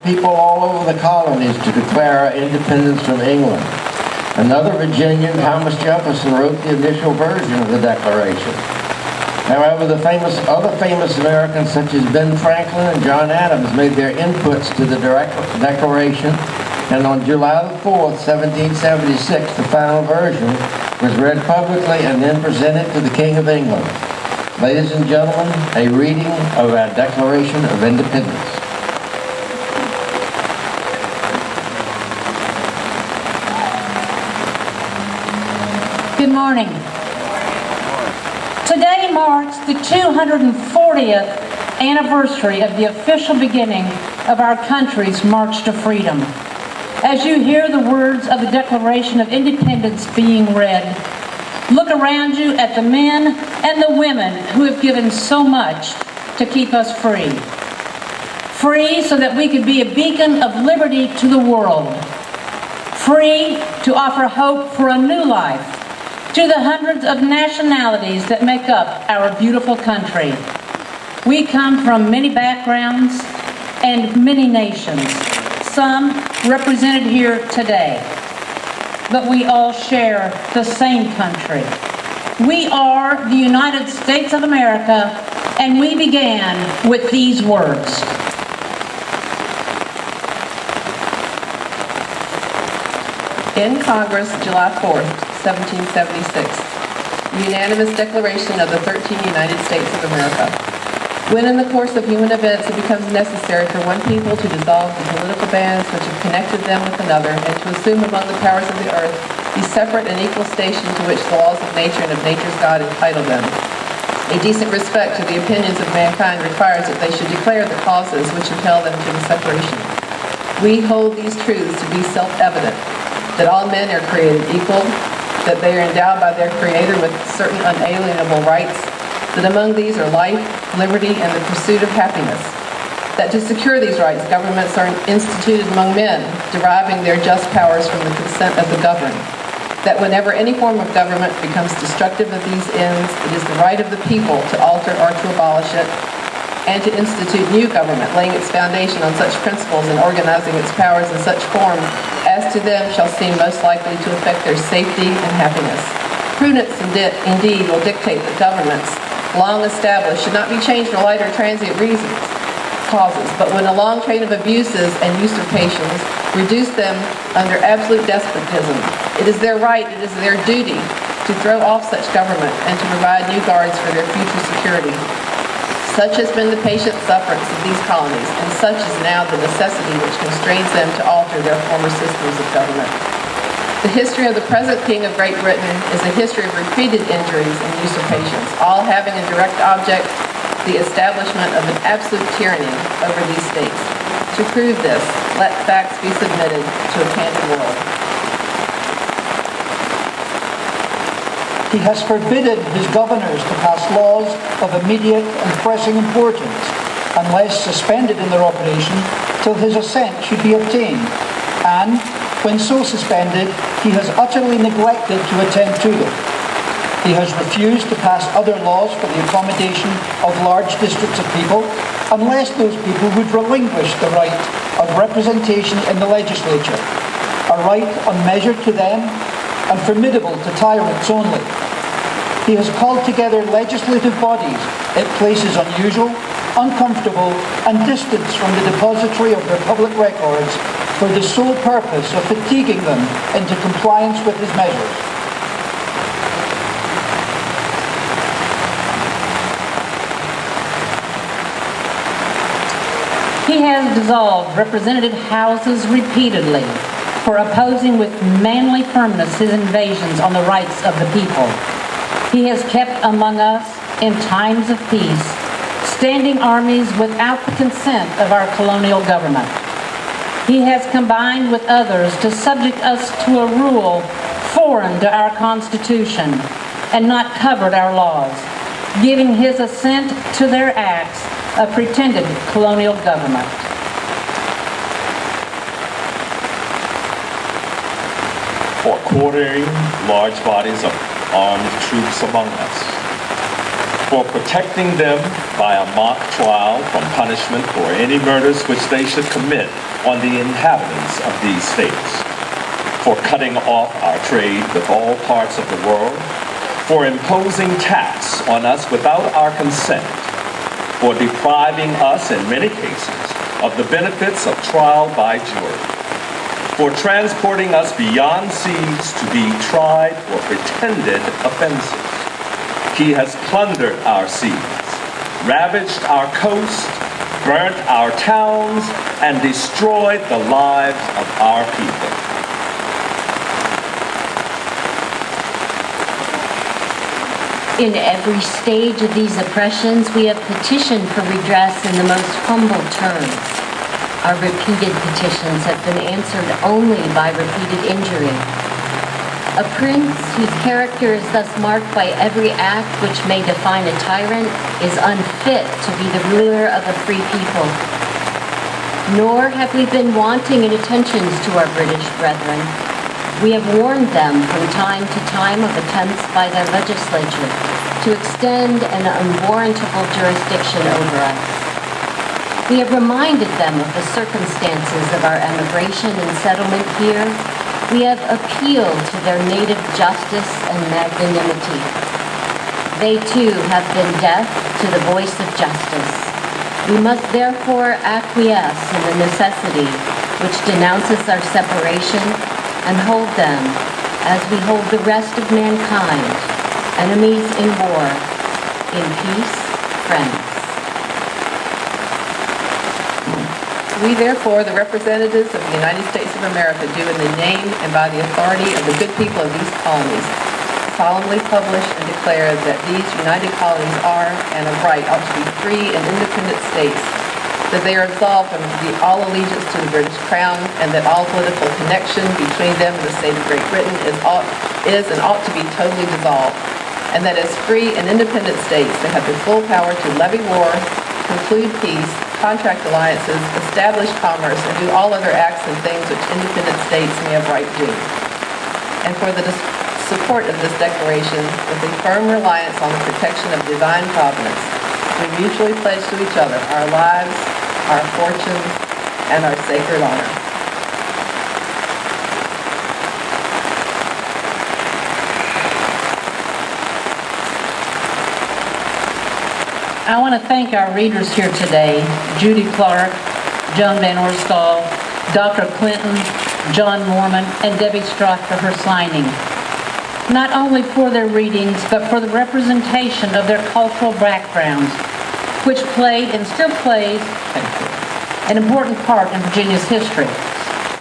People all over the colonies to declare our independence from England. Another Virginian, Thomas Jefferson, wrote the initial version of the Declaration. However, other famous Americans such as Ben Franklin and John Adams made their inputs to the Declaration, and on July the 4th, 1776, the final version was read publicly and then presented to the King of England. Ladies and gentlemen, a reading of our Declaration of Independence. Good morning. Today marks the 240th anniversary of the official beginning of our country's march to freedom. As you hear the words of the Declaration of Independence being read, look around you at the men and the women who have given so much to keep us free. Free so that we could be a beacon of liberty to the world. Free to offer hope for a new life to the hundreds of nationalities that make up our beautiful country. We come from many backgrounds and many nations, some represented here today, but we all share the same country. We are the United States of America, and we began with these words. In Congress, July 4th, 1776, unanimous declaration of the 13 United States of America. When in the course of human events it becomes necessary for one people to dissolve the political bands which have connected them with another, and to assume among the powers of the earth the separate and equal station to which the laws of nature and of nature's God entitle them. A decent respect to the opinions of mankind requires that they should declare the causes which impel them to the separation. We hold these truths to be self-evident, that all men are created equal, that they are endowed by their Creator with certain unalienable rights, that among these are life, liberty, and the pursuit of happiness, that to secure these rights, governments are instituted among men, deriving their just powers from the consent of the governed, that whenever any form of government becomes destructive of these ends, it is the right of the people to alter or to abolish it, and to institute new government, laying its foundation on such principles and organizing its powers in such form as to them shall seem most likely to affect their safety and happiness. Prudence indeed will dictate that governments, long established, should not be changed for light or transient causes, but when a long train of abuses and usurpations reduce them under absolute despotism, it is their right, it is their duty to throw off such government and to provide new guards for their future security. Such has been the patient sufferance of these colonies, and such is now the necessity which constrains them to alter their former systems of government. The history of the present King of Great Britain is a history of repeated injuries and usurpations, all having a direct object the establishment of an absolute tyranny over these states. To prove this, let facts be submitted to a candid world. He has forbidden his governors to pass laws of immediate and pressing importance, unless suspended in their operation till his assent should be obtained, and, when so suspended, he has utterly neglected to attend to them. He has refused to pass other laws for the accommodation of large districts of people, unless those people would relinquish the right of representation in the legislature, a right unmeasured to them and formidable to tyrants only. He has called together legislative bodies at places unusual, uncomfortable, and distant from the depository of their public records for the sole purpose of fatiguing them into compliance with his measures. He has dissolved representative houses repeatedly for opposing with manly firmness his invasions on the rights of the people. He has kept among us, in times of peace, standing armies without the consent of our colonial government. He has combined with others to subject us to a rule foreign to our Constitution and not covered our laws, giving his assent to their acts of pretended colonial government. For quartering large bodies of armed troops among us, for protecting them by a mock trial from punishment for any murders which they should commit on the inhabitants of these states, for cutting off our trade with all parts of the world, for imposing tax on us without our consent, for depriving us in many cases of the benefits of trial by jury, for transporting us beyond seas to be tried for pretended offenses. He has plundered our seas, ravaged our coast, burnt our towns, and destroyed the lives of our people. In every stage of these oppressions, we have petitioned for redress in the most humble terms. Our repeated petitions have been answered only by repeated injury. A prince whose character is thus marked by every act which may define a tyrant is unfit to be the ruler of a free people. Nor have we been wanting in attentions to our British brethren. We have warned them from time to time of attempts by their legislature to extend an unwarrantable jurisdiction over us. We have reminded them of the circumstances of our emigration and settlement here. We have appealed to their native justice and magnanimity. They too have been deaf to the voice of justice. We must therefore acquiesce in the necessity which denounces our separation and hold them, as we hold the rest of mankind, enemies in war, in peace, friends. We therefore, the representatives of the United States of America, do in the name and by the authority of the good people of these colonies, solemnly publish and declare that these united colonies are, and of right, ought to be free and independent states, that they are absolved from all allegiance to the British Crown, and that all political connection between them and the state of Great Britain is and ought to be totally dissolved, and that as free and independent states they have the full power to levy war, conclude peace, contract alliances, establish commerce, and do all other acts and things which independent states may have right to do. And for the support of this declaration, with a firm reliance on the protection of divine providence, we mutually pledge to each other our lives, our fortunes, and our sacred honor. I want to thank our readers here today, Judy Clark, Joan Van Orstal, Dr. Clinton, John Mormon, and Debbie Strock for her signing. Not only for their readings, but for the representation of their cultural backgrounds, which played and still plays an important part in Virginia's history.